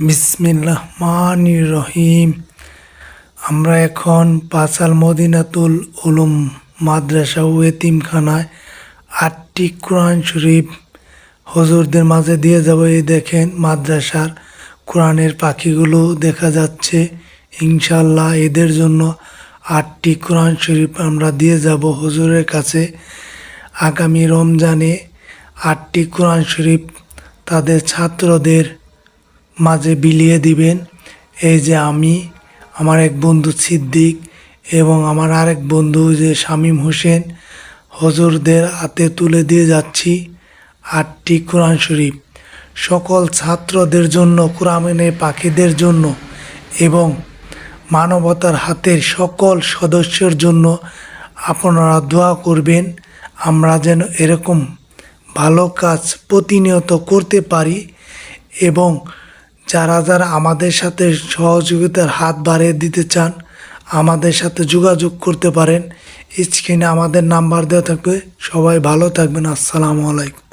বিসমিল্লাহির রহিম। আমরা এখন পাঁচাল মদিনাতুল উলুম মাদ্রাসা ও এতিমখানায় 8টি কোরআন শরীফ হুজুরদের মাঝে দিয়ে যাব। এই দেখেন মাদ্রাসার কোরআনের পাখিগুলো দেখা যাচ্ছে। ইনশাল্লাহ এদের জন্য 8টি কোরআন শরীফ আমরা দিয়ে যাব হুজুরের কাছে। আগামী রমজানে 8টি কোরআন শরীফ তাদের ছাত্রদের মাঝে বিলিয়ে দিবেন। এই যে আমি, আমার এক বন্ধু সিদ্দিক এবং আমার আরেক বন্ধু যে শামীম হোসেন হুজুরদের হাতে তুলে দিয়ে যাচ্ছি 8টি কোরআন শরীফ সকল ছাত্রদের জন্য, কোরআনের পাখিদের জন্য এবং মানবতার হাতের সকল সদস্যের জন্য আপনারা দোয়া করবেন। আমরা যেন এরকম ভালো কাজ প্রতিনিয়ত করতে পারি এবং যারা যারা আমাদের সাথে সহযোগিতার হাত বাড়িয়ে দিতে চান আমাদের সাথে যোগাযোগ করতে পারেন। স্ক্রিনে আমাদের নাম্বার দেওয়া থাকবে। সবাই ভালো থাকবেন। আসসালামু আলাইকুম।